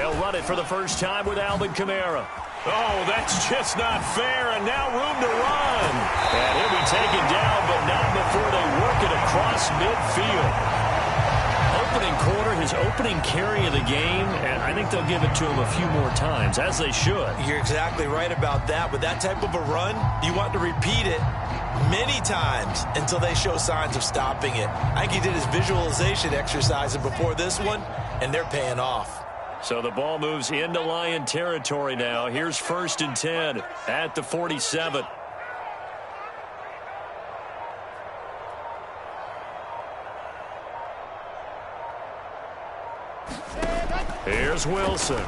They'll run it for the first time with Alvin Kamara. Oh, that's just not fair, and now room to run. And he'll be taken down, but not before they work it across midfield. Opening quarter, his opening carry of the game, and I think they'll give it to him a few more times, as they should. You're exactly right about that. With that type of a run, you want to repeat it many times until they show signs of stopping it. I think he did his visualization exercise before this one, and they're paying off. So the ball moves into Lion territory now. Here's 1st and 10 at the 47. Here's Wilson.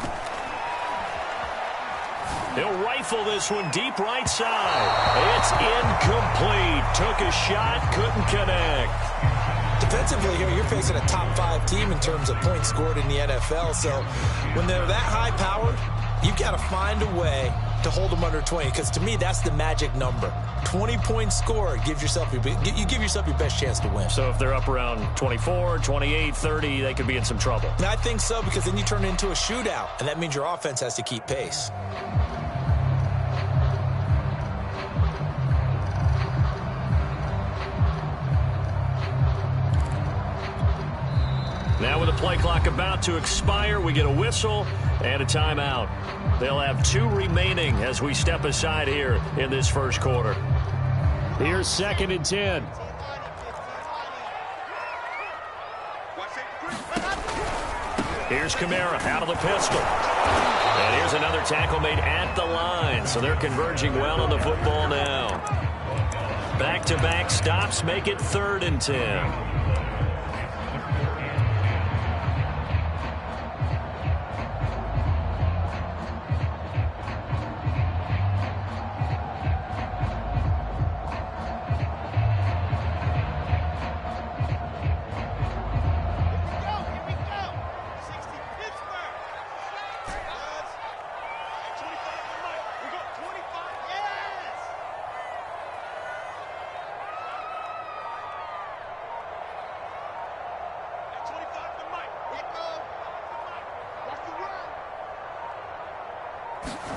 He'll rifle this one deep right side. It's incomplete. Took a shot, couldn't connect. Defensively here, you're facing a top 5 team in terms of points scored in the NFL. So when they're that high-powered, you've got to find a way to hold them under 20. Because to me, that's the magic number. 20 points scored, you give yourself your best chance to win. So if they're up around 24, 28, 30, they could be in some trouble. And I think so, because then you turn it into a shootout, and that means your offense has to keep pace. Now with the play clock about to expire, we get a whistle and a timeout. They'll have 2 remaining as we step aside here in this first quarter. Here's 2nd and 10. Here's Kamara out of the pistol. And here's another tackle made at the line. So they're converging well on the football now. Back-to-back stops make it 3rd and 10.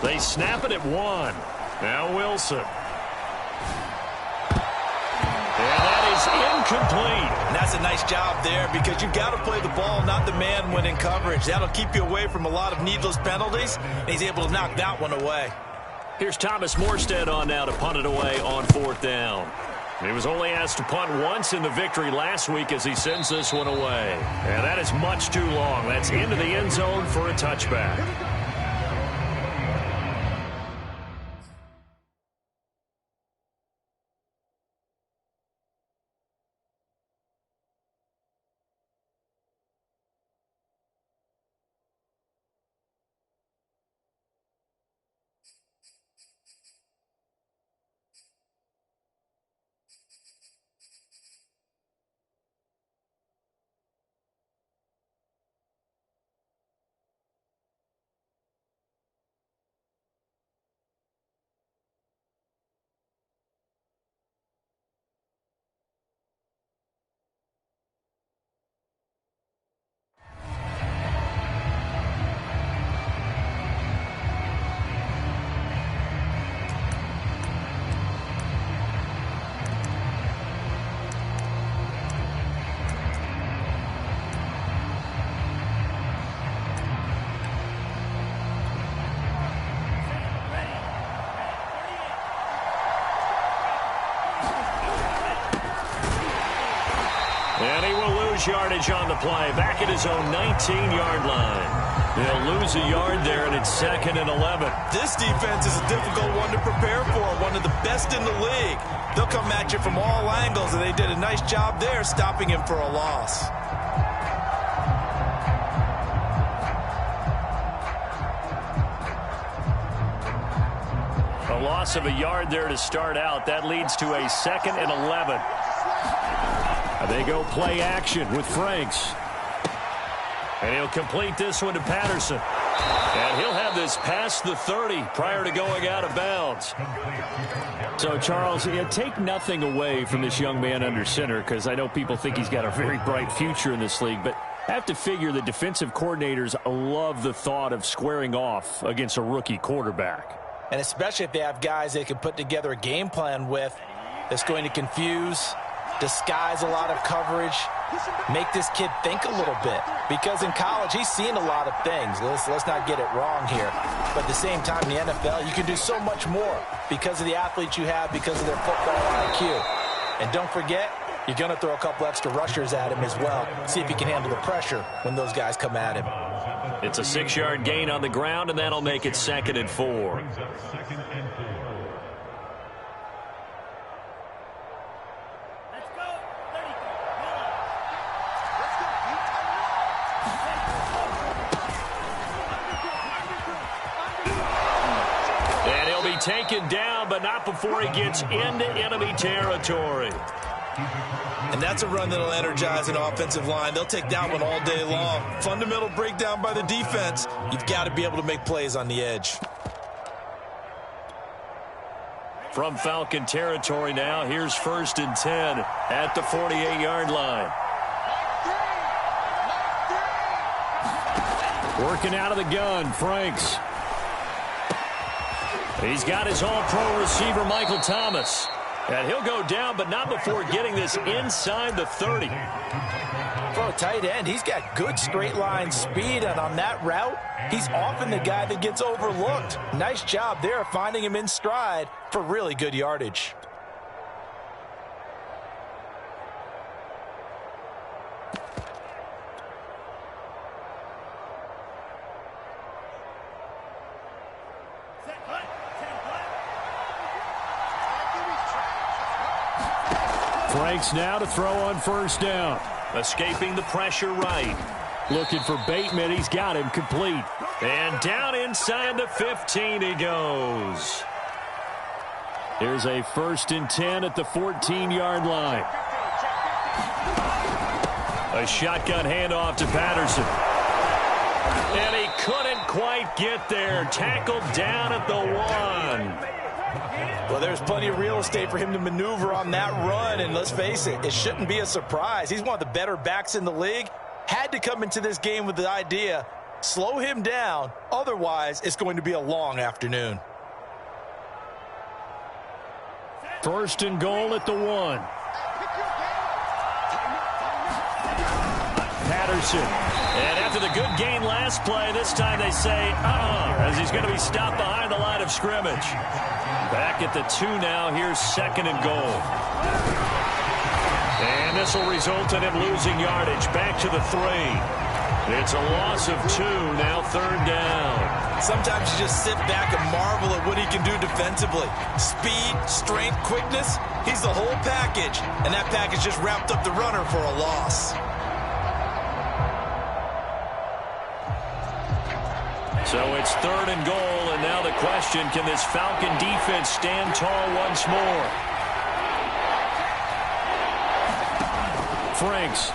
They snap it at 1. Now Wilson. And that is incomplete. And that's a nice job there, because you've got to play the ball, not the man when in coverage. That'll keep you away from a lot of needless penalties, and he's able to knock that one away. Here's Thomas Morstead on now to punt it away on 4th down. He was only asked to punt once in the victory last week as he sends this one away. And that is much too long. That's into the end zone for a touchback. And he will lose yardage on the play, back at his own 19-yard line. They'll lose a yard there, and it's 2nd and 11. This defense is a difficult one to prepare for, one of the best in the league. They'll come at you from all angles, and they did a nice job there stopping him for a loss. A loss of a yard there to start out. That leads to a 2nd and 11. They go play action with Franks. And he'll complete this one to Patterson. And he'll have this past the 30 prior to going out of bounds. So, Charles, take nothing away from this young man under center, because I know people think he's got a very bright future in this league, but I have to figure the defensive coordinators love the thought of squaring off against a rookie quarterback. And especially if they have guys they can put together a game plan with that's going to confuse, disguise a lot of coverage, make this kid think a little bit. Because in college, he's seen a lot of things. Let's not get it wrong here. But at the same time, in the NFL, you can do so much more because of the athletes you have, because of their football IQ. And don't forget, you're going to throw a couple extra rushers at him as well. See if he can handle the pressure when those guys come at him. It's a 6-yard gain on the ground, and that'll make it 2nd and 4. And he'll be taken down, but not before he gets into enemy territory. And that's a run that'll energize an offensive line. They'll take that one all day long. Fundamental breakdown by the defense. You've got to be able to make plays on the edge. From Falcon territory now, here's 1st and 10 at the 48-yard line. Working out of the gun, Franks. He's got his all-pro receiver, Michael Thomas. And he'll go down, but not before getting this inside the 30. For a tight end, he's got good straight-line speed, and on that route, he's often the guy that gets overlooked. Nice job there finding him in stride for really good yardage. Franks now to throw on 1st down. Escaping the pressure right. Looking for Bateman. He's got him complete. And down inside the 15 he goes. Here's a 1st and 10 at the 14-yard line. A shotgun handoff to Patterson. And he couldn't quite get there. Tackled down at the 1. Well, there's plenty of real estate for him to maneuver on that run, and let's face it, it shouldn't be a surprise. He's one of the better backs in the league. Had to come into this game with the idea, slow him down, otherwise it's going to be a long afternoon. 1st and goal at the 1. Patterson. And after the good gain last play, this time they say, as he's going to be stopped behind the line of scrimmage. Back at the 2 now. Here's 2nd and goal. And this will result in him losing yardage. Back to the 3. It's a loss of 2. Now 3rd down. Sometimes you just sit back and marvel at what he can do defensively. Speed, strength, quickness. He's the whole package. And that package just wrapped up the runner for a loss. So it's 3rd and goal, and now the question, can this Falcon defense stand tall once more? Franks.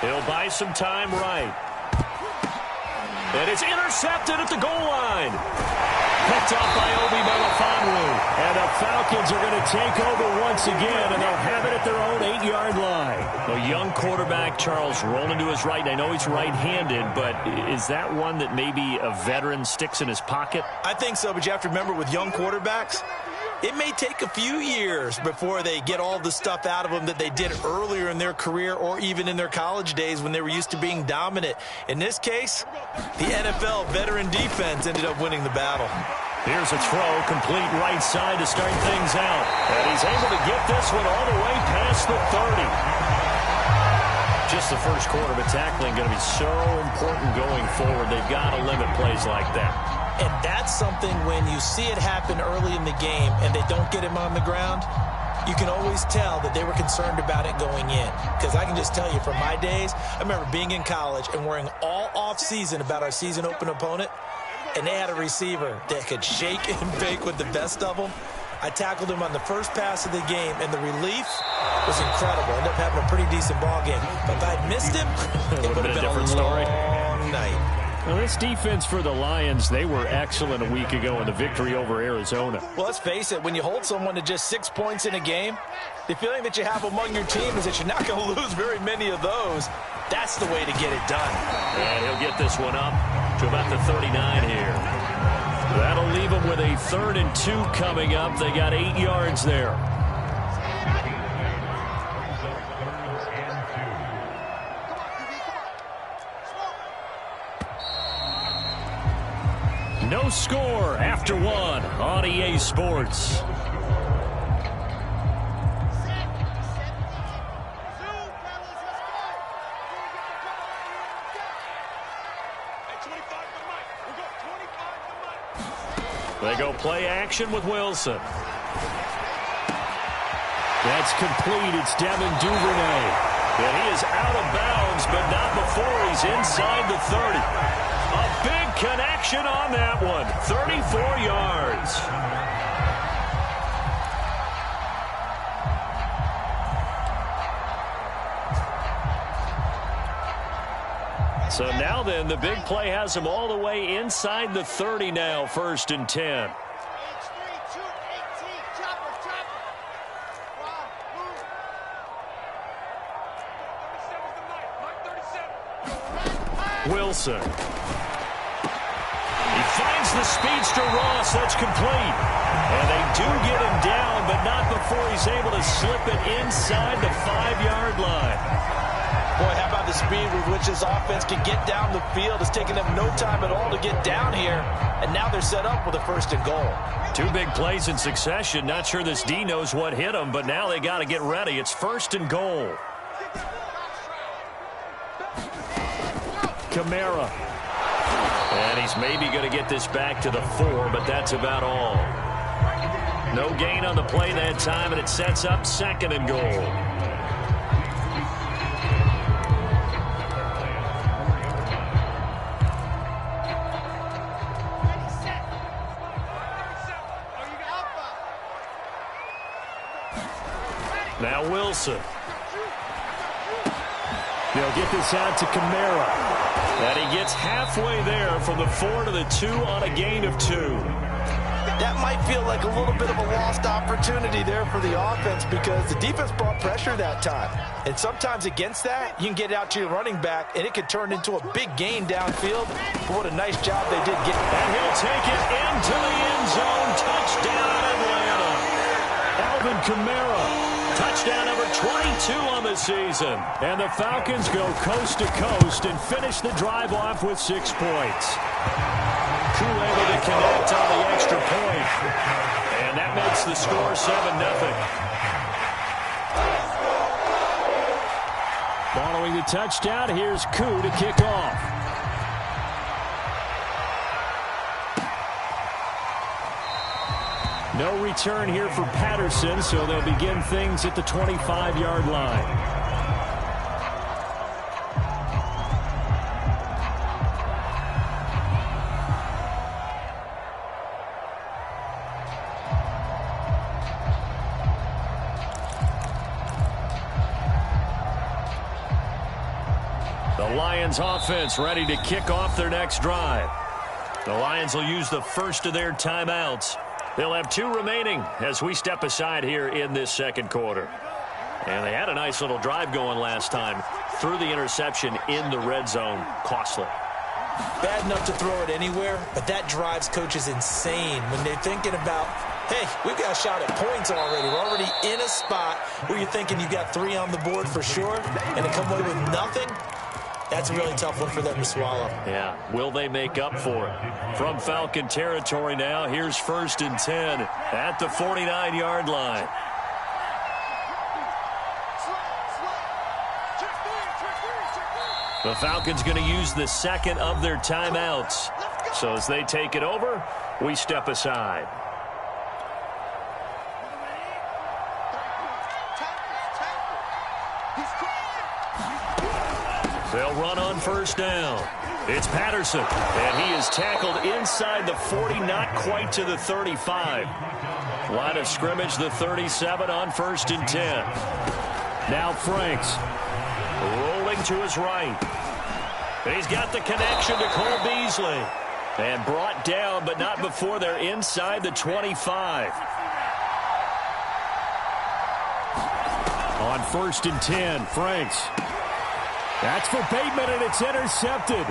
He'll buy some time right. And it's intercepted at the goal line. Picked off by Obi Melifonwu. And the Falcons are going to take over once again, and they'll have it at their own 8-yard line. A young quarterback, Charles, rolling to his right. I know he's right-handed, but is that one that maybe a veteran sticks in his pocket? I think so, but you have to remember with young quarterbacks, it may take a few years before they get all the stuff out of them that they did earlier in their career or even in their college days when they were used to being dominant. In this case, the NFL veteran defense ended up winning the battle. Here's a throw, complete right side to start things out. And he's able to get this one all the way past the 30. Just the first quarter, but tackling going to be so important going forward. They've got to limit plays like that. And that's something when you see it happen early in the game and they don't get him on the ground, you can always tell that they were concerned about it going in. Because I can just tell you from my days, I remember being in college and worrying all off-season about our season open opponent, and they had a receiver that could shake and bake with the best of them. I tackled him on the first pass of the game, and the relief was incredible. Ended up having a pretty decent ball game. But if I'd missed him, it would have been a long night. Well, this defense for the Lions, they were excellent a week ago in the victory over Arizona. Well, let's face it, when you hold someone to just 6 points in a game, the feeling that you have among your team is that you're not going to lose very many of those. That's the way to get it done. And he'll get this one up to about the 39 here. That'll leave them with a 3rd and 2 coming up. They got 8 yards there. No score after 1 on EA Sports. They go play action with Wilson. That's complete. It's Devin Duvernay. And he is out of bounds, but not before he's inside the 30. A big connection on that one. 34 yards. So now then, the big play has him all the way inside the 30 now, 1st and 10. Wilson. He finds the speedster Ross. That's complete. And they do get him down, but not before he's able to slip it inside the 5-yard line. Boy, how about the speed with which this offense can get down the field? It's taken them no time at all to get down here. And now they're set up with a 1st and goal. 2 big plays in succession. Not sure this D knows what hit him, but now they got to get ready. It's 1st and goal. Kamara. And he's maybe going to get this back to the 4, but that's about all. No gain on the play that time, and it sets up 2nd and goal. Now Wilson. They'll get this out to Kamara. And he gets halfway there from the 4 to the 2 on a gain of 2. That might feel like a little bit of a lost opportunity there for the offense because the defense brought pressure that time. And sometimes against that, you can get out to your running back, and it could turn into a big gain downfield. But what a nice job they did getting back. And he'll take it into the end zone. Touchdown, Atlanta. Alvin Kamara. Touchdown number 22 on the season. And the Falcons go coast to coast and finish the drive off with 6 points. Koo able to connect on the extra point. And that makes the score 7-0. Following the touchdown, here's Koo to kick off. No return here for Patterson, so they'll begin things at the 25-yard line. The Lions offense ready to kick off their next drive. The Lions will use the first of their timeouts. They'll have 2 remaining as we step aside here in this 2nd quarter. And they had a nice little drive going last time. Threw the interception in the red zone. Costly. Bad enough to throw it anywhere, but that drives coaches insane when they're thinking about, hey, we've got a shot at points already. We're already in a spot where you're thinking you got 3 on the board for sure, and to come away with nothing, that's a really tough one for them to swallow. Yeah, will they make up for it? From Falcon territory now, here's 1st and 10 at the 49-yard line. The Falcons going to use the 2nd of their timeouts. So as they take it over, we step aside. They'll run on 1st down. It's Patterson, and he is tackled inside the 40, not quite to the 35. Line of scrimmage, the 37 on 1st and 10. Now Franks rolling to his right. He's got the connection to Cole Beasley. And brought down, but not before they're inside the 25. On 1st and 10, Franks. That's for Bateman, and it's intercepted.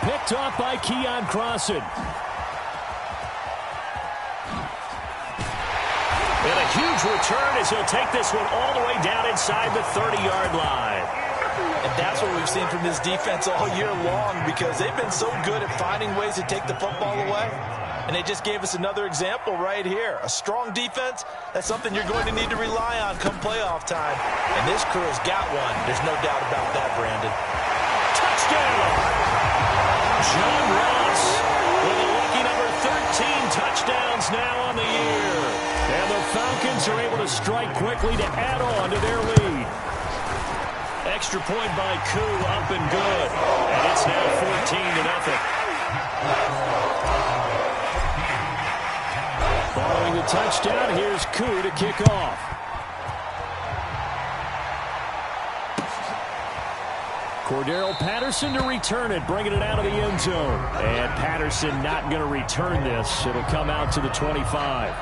Picked off by Keon Crossan. And a huge return as he'll take this one all the way down inside the 30-yard line. And that's what we've seen from this defense all year long, because they've been so good at finding ways to take the football away. And they just gave us another example right here. A strong defense, that's something you're going to need to rely on come playoff time. And this crew has got one. There's no doubt about that, Brandon. Touchdown! John Ross with a lucky number 13 touchdowns now on the year. And the Falcons are able to strike quickly to add on to their lead. Extra point by Koo, up and good. And it's now 14-0. Following the touchdown, here's Koo to kick off. Cordero Patterson to return it, bringing it out of the end zone. And Patterson not going to return this. It'll come out to the 25.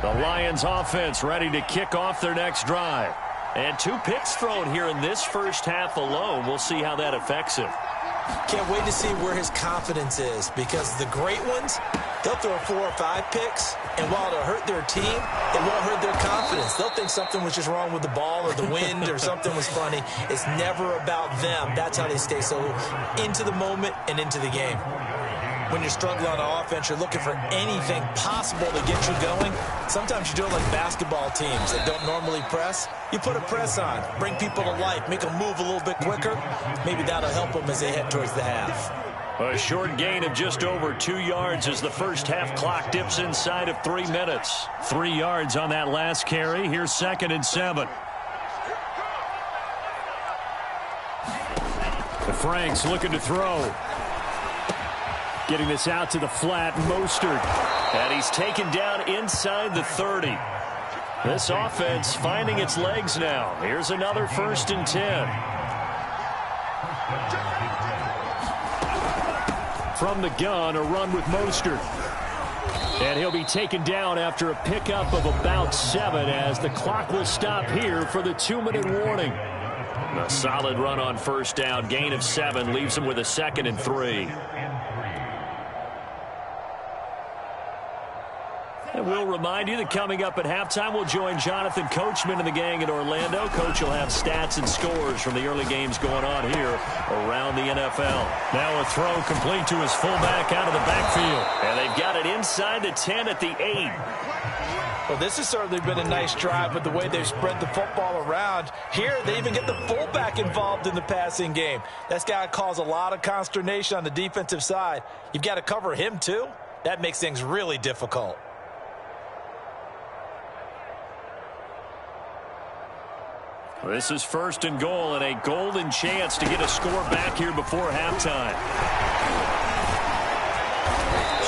The Lions offense ready to kick off their next drive. And 2 picks thrown here in this first half alone. We'll see how that affects him. Can't wait to see where his confidence is, because the great ones, they'll throw 4 or 5 picks, and while it'll hurt their team, it won't hurt their confidence. They'll think something was just wrong with the ball or the wind or something was funny. It's never about them. That's how they stay so into the moment and into the game. When you're struggling on offense, you're looking for anything possible to get you going. Sometimes you do it like basketball teams that don't normally press. You put a press on, bring people to life, make them move a little bit quicker. Maybe that'll help them as they head towards the half. A short gain of just over 2 yards as the first half clock dips inside of 3 minutes. 3 yards on that last carry. Here's 2nd and 7. The Franks looking to throw. Getting this out to the flat, Mostert. And he's taken down inside the 30. This offense finding its legs now. Here's another 1st and 10. From the gun, a run with Mostert. And he'll be taken down after a pickup of about 7 as the clock will stop here for the 2-minute warning. A solid run on 1st down. Gain of 7 leaves him with a 2nd and 3. And we'll remind you that coming up at halftime, we'll join Jonathan Coachman and the gang in Orlando. Coach will have stats and scores from the early games going on here around the NFL. Now a throw complete to his fullback out of the backfield. And they've got it inside the 10 at the 8. Well, this has certainly been a nice drive with the way they've spread the football around. Here, they even get the fullback involved in the passing game. That's got to cause a lot of consternation on the defensive side. You've got to cover him, too. That makes things really difficult. This is 1st and goal and a golden chance to get a score back here before halftime.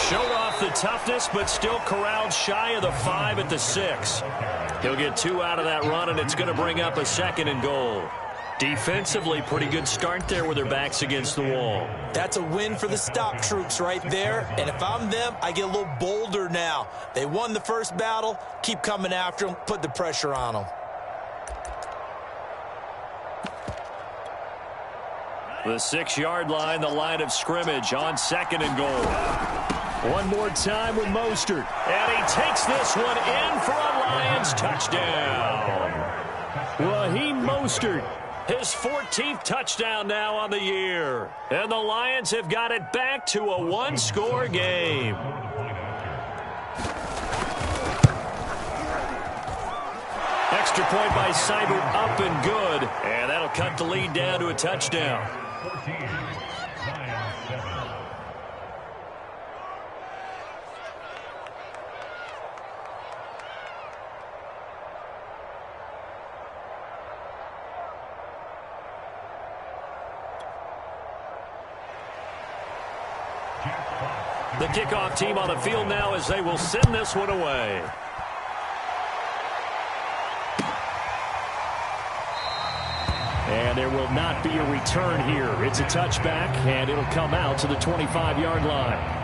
Showed off the toughness, but still corralled shy of the 5 at the 6. He'll get 2 out of that run, and it's going to bring up a 2nd and goal. Defensively, pretty good start there with their backs against the wall. That's a win for the stop troops right there. And if I'm them, I get a little bolder now. They won the first battle. Keep coming after them. Put the pressure on them. The 6-yard line, the line of scrimmage on 2nd and goal. One more time with Mostert. And he takes this one in for a Lions touchdown. Raheem Mostert, his 14th touchdown now on the year. And the Lions have got it back to a 1-score game. Extra point by Seibert, up and good. And that'll cut the lead down to a touchdown. The kickoff team on the field now as they will send this one away. And there will not be a return here. It's a touchback, and it'll come out to the 25-yard line.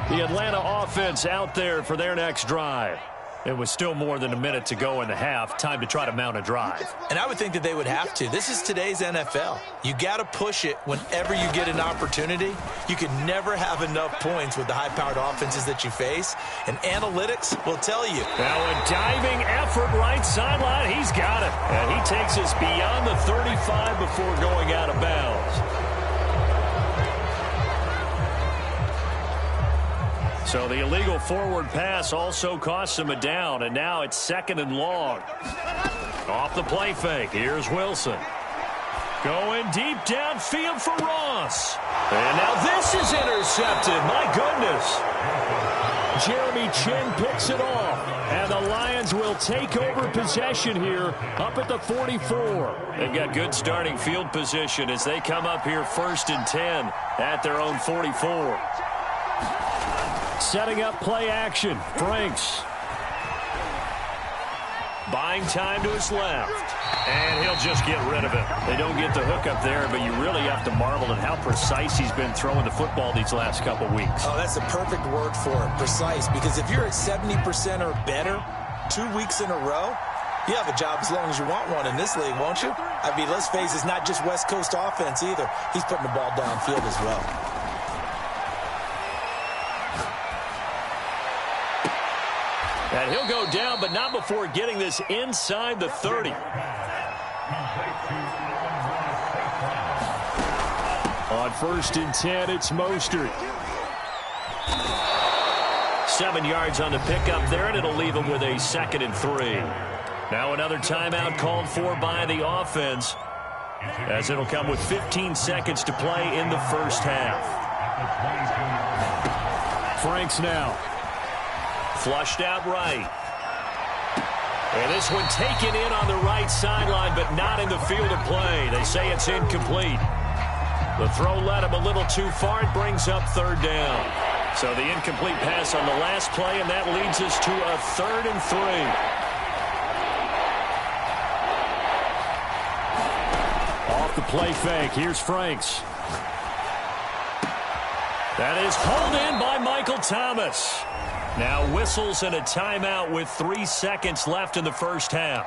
The Atlanta offense out there for their next drive. It was still more than a minute to go in the half. Time to try to mount a drive. And I would think that they would have to. This is today's NFL. You got to push it whenever you get an opportunity. You can never have enough points with the high-powered offenses that you face. And analytics will tell you. Now a diving effort right sideline. He's got it. And he takes us beyond the 35 before going out of bounds. So the illegal forward pass also costs him a down, and now it's 2nd and long. Off the play fake, here's Wilson. Going deep downfield for Ross. And now this is intercepted, my goodness. Jeremy Chin picks it off, and the Lions will take over possession here up at the 44. They've got good starting field position as they come up here 1st and 10 at their own 44. Setting up play action. Franks. Buying time to his left. And he'll just get rid of it. They don't get the hook up there, but you really have to marvel at how precise he's been throwing the football these last couple weeks. Oh, that's a perfect word for it, precise. Because if you're at 70% or better 2 weeks in a row, you have a job as long as you want one in this league, won't you? I mean, let's face it, it's not just West Coast offense either. He's putting the ball downfield as well. And he'll go down, but not before getting this inside the 30. On 1st and 10, it's Mostert. 7 yards on the pickup there, and it'll leave him with a 2nd and 3. Now another timeout called for by the offense, as it'll come with 15 seconds to play in the first half. Franks now. Flushed out right. And this one taken in on the right sideline, but not in the field of play. They say it's incomplete. The throw led him a little too far. It brings up 3rd down. So the incomplete pass on the last play, and that leads us to a 3rd and 3. Off the play fake. Here's Franks. That is pulled in by Michael Thomas. Now whistles and a timeout with 3 seconds left in the first half.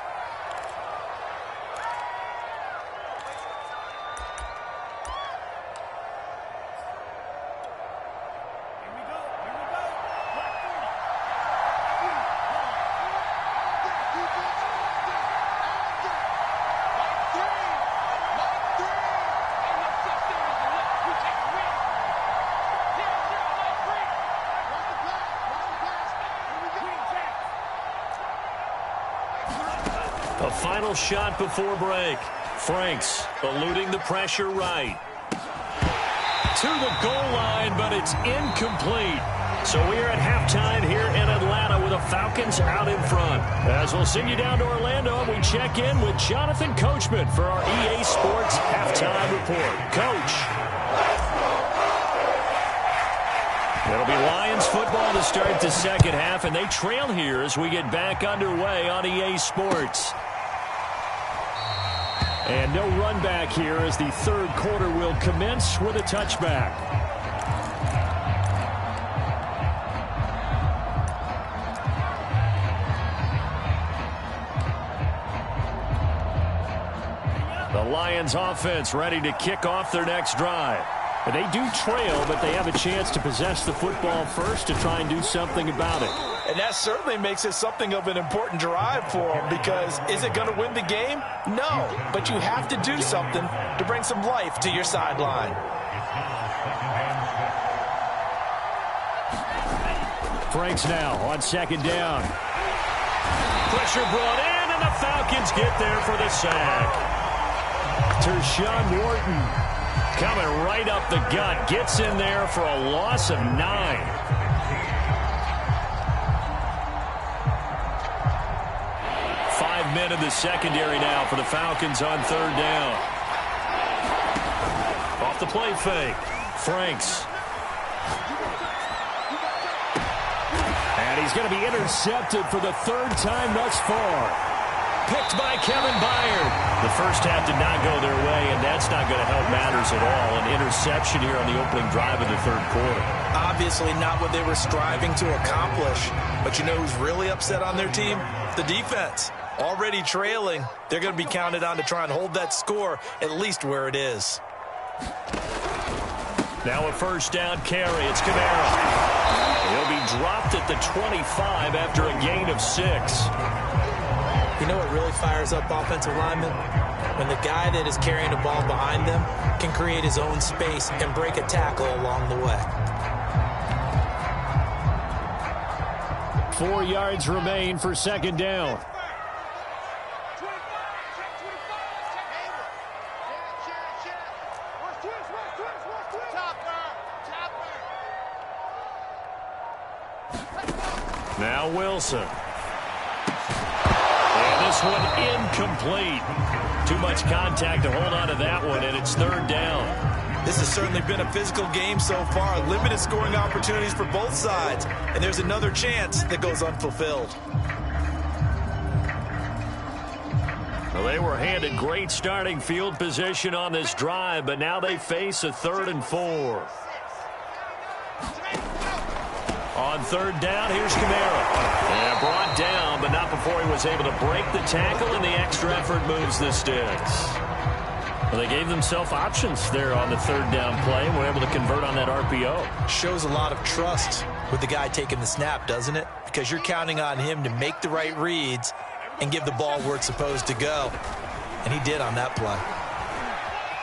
A final shot before break. Franks eluding the pressure right. To the goal line, but it's incomplete. So we are at halftime here in Atlanta with the Falcons out in front. As we'll send you down to Orlando, we check in with Jonathan Coachman for our EA Sports Halftime Report. Coach. It'll be Lions football to start the second half, and they trail here as we get back underway on EA Sports. And no run back here as the 3rd quarter will commence with a touchback. The Lions offense ready to kick off their next drive. And they do trail, but they have a chance to possess the football first to try and do something about it. And that certainly makes it something of an important drive for them, because is it going to win the game? No, but you have to do something to bring some life to your sideline. Franks now on 2nd down. Pressure brought in, and the Falcons get there for the sack. Tershawn Wharton coming right up the gut, gets in there for a loss of 9. men in the secondary now for the Falcons on third down. Off the play fake. Franks. And he's going to be intercepted for the third time thus far. Picked by Kevin Byard. The first half did not go their way, and that's not going to help matters at all. An interception here on the opening drive of the third quarter. Obviously not what they were striving to accomplish. But you know who's really upset on their team? The defense. Already trailing. They're going to be counted on to try and hold that score at least where it is. Now a first down carry. It's Kamara. He'll be dropped at the 25 after a gain of 6. You know what really fires up offensive linemen? When the guy that is carrying the ball behind them can create his own space and break a tackle along the way. 4 yards remain for second down. Now Wilson. This one incomplete. Too much contact to hold on to that one, and it's third down. This has certainly been a physical game so far. Limited scoring opportunities for both sides. And there's another chance that goes unfulfilled. Well, they were handed great starting field position on this drive, but now they face a 3rd and 4. On third down, here's Kamara. Yeah, brought down, but not before he was able to break the tackle, and the extra effort moves the sticks. Well, they gave themselves options there on the third down play, and were able to convert on that RPO. Shows a lot of trust with the guy taking the snap, doesn't it? Because you're counting on him to make the right reads and give the ball where it's supposed to go. And he did on that play.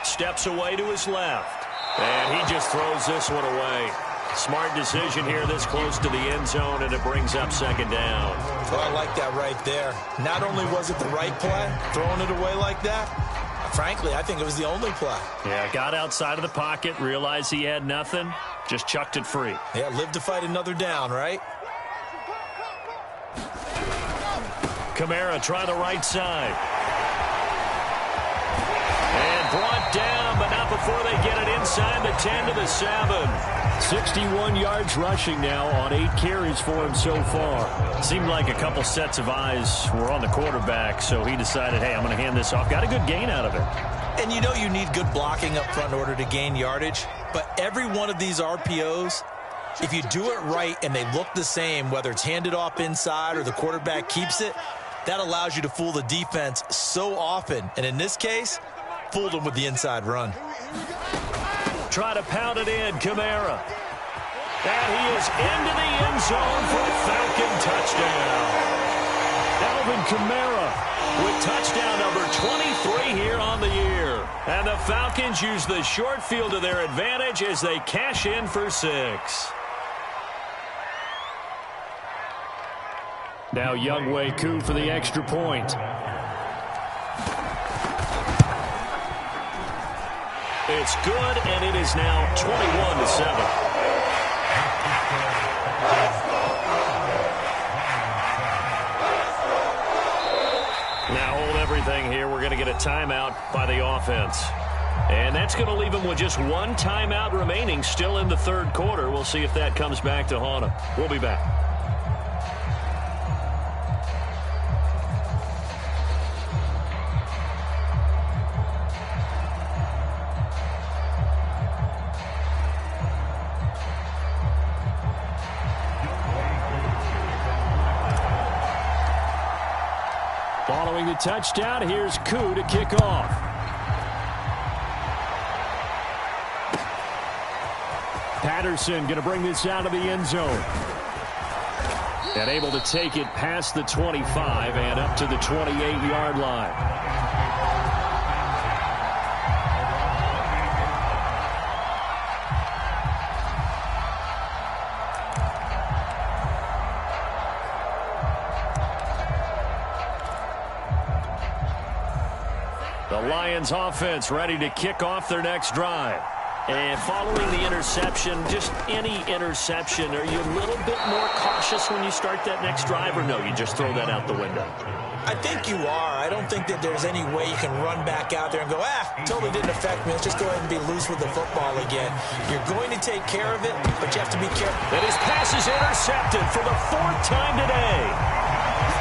Steps away to his left, and he just throws this one away. Smart decision here this close to the end zone, and it brings up second down. Well, I like that right there. Not only was it the right play, throwing it away like that, frankly, I think it was the only play. Yeah, got outside of the pocket, realized he had nothing, just chucked it free. Yeah, live to fight another down, right? Kamara try the right side. And brought down, but not before they get it inside the 10 to the 7. 61 yards rushing now on 8 carries for him so far. Seemed like a couple sets of eyes were on the quarterback, so he decided, hey, I'm going to hand this off. Got a good gain out of it. And you know you need good blocking up front in order to gain yardage, but every one of these RPOs, if you do it right and they look the same, whether it's handed off inside or the quarterback keeps it, that allows you to fool the defense so often. And in this case, fooled them with the inside run. Try to pound it in, Kamara. And he is into the end zone for a Falcon touchdown. Alvin Kamara with touchdown number 23 here on the year. And the Falcons use the short field to their advantage as they cash in for 6. Now Younghoe Koo for the extra point. It's good, and it is now 21-7. Now hold everything here. We're going to get a timeout by the offense. And that's going to leave them with just one timeout remaining still in the third quarter. We'll see if that comes back to haunt them. We'll be back. Following the touchdown, here's Koo to kick off. Patterson going to bring this out of the end zone. And able to take it past the 25 and up to the 28-yard line. The Lions offense ready to kick off their next drive. And following the interception, just any interception, are you a little bit more cautious when you start that next drive, or no, you just throw that out the window? I think you are. I don't think that there's any way you can run back out there and go, totally didn't affect me. Let's just go ahead and be loose with the football again. You're going to take care of it, but you have to be careful. And his pass is intercepted for the 4th time today.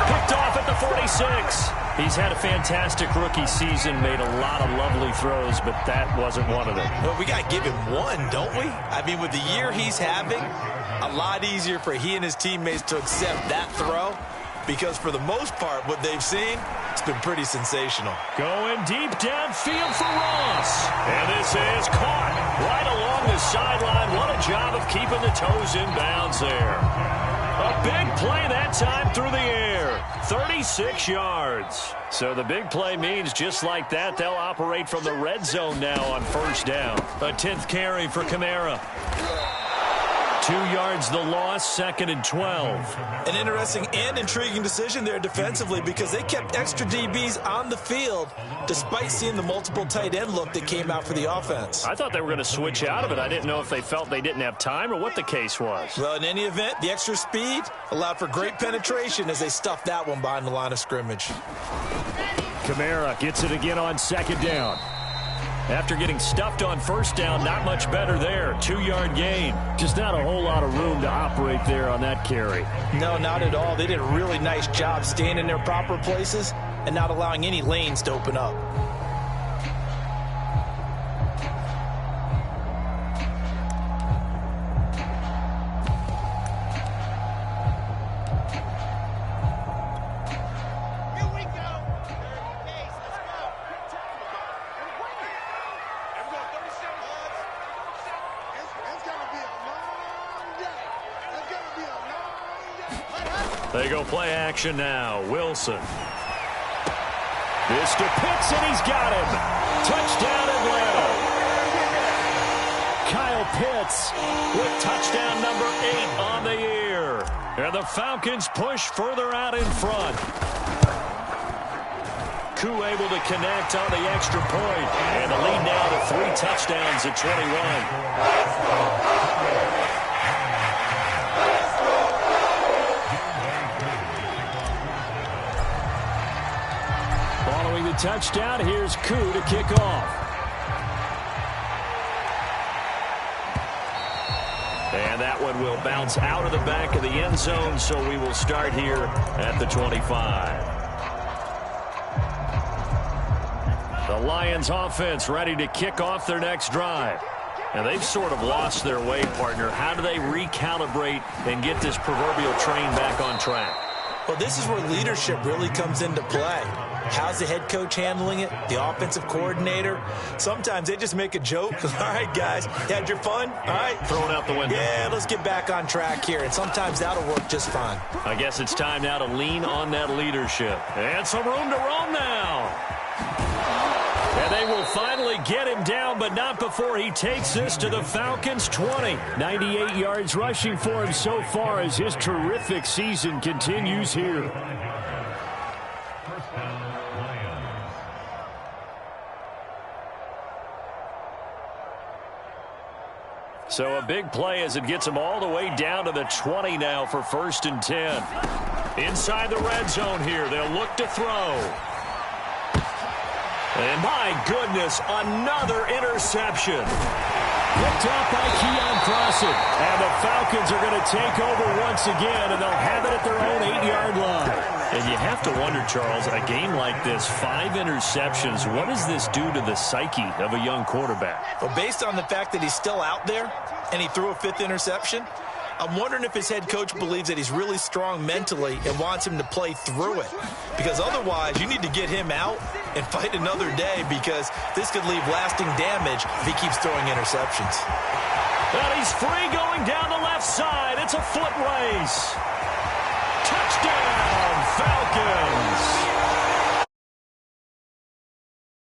Picked off at the 46. He's had a fantastic rookie season, made a lot of lovely throws, but that wasn't one of them. Well, we got to give him one, don't we? I mean, with the year he's having, a lot easier for he and his teammates to accept that throw. Because for the most part, what they've seen, it's been pretty sensational. Going deep downfield for Ross. And this is caught right along the sideline. What a job of keeping the toes in bounds there. A big play that time through the air. 36 yards. So the big play means just like that, they'll operate from the red zone now on 1st down. A 10th carry for Kamara. 2 yards the loss, 2nd and 12. An interesting and intriguing decision there defensively because they kept extra DBs on the field despite seeing the multiple tight end look that came out for the offense. I thought they were going to switch out of it. I didn't know if they felt they didn't have time or what the case was. Well, in any event, the extra speed allowed for great penetration as they stuffed that one behind the line of scrimmage. Kamara gets it again on 2nd down. After getting stuffed on 1st down, not much better there. 2-yard gain. Just not a whole lot of room to operate there on that carry. No, not at all. They did a really nice job staying in their proper places and not allowing any lanes to open up. They go play action now. Wilson. This to Pitts, and he's got him. Touchdown, Atlanta. Kyle Pitts with touchdown number 8 on the year. And the Falcons push further out in front. Koo able to connect on the extra point. And the lead now to 3 touchdowns at 21. The touchdown, here's Koo to kick off. And that one will bounce out of the back of the end zone, so we will start here at the 25. The Lions offense ready to kick off their next drive. And they've sort of lost their way, partner. How do they recalibrate and get this proverbial train back on track? Well, this is where leadership really comes into play. How's the head coach handling it? The offensive coordinator? Sometimes they just make a joke. All right, guys, you had your fun? All right. Throw it out the window. Yeah, let's get back on track here. And sometimes that'll work just fine. I guess it's time now to lean on that leadership. And some room to roam now. And they will finally get him down, but not before he takes this to the Falcons' 20. 98 yards rushing for him so far as his terrific season continues here. So a big play as it gets him all the way down to the 20 now for 1st and 10. Inside the red zone here, they'll look to throw. And my goodness, another interception. Picked off by Keon Crossen. And the Falcons are going to take over once again, and they'll have it at their own 8-yard line. And you have to wonder, Charles, a game like this, 5 interceptions, what does this do to the psyche of a young quarterback? Well, based on the fact that he's still out there and he threw a 5th interception, I'm wondering if his head coach believes that he's really strong mentally and wants him to play through it. Because otherwise, you need to get him out and fight another day because this could leave lasting damage if he keeps throwing interceptions. And he's free going down the left side. It's a foot race. Touchdown, Falcons.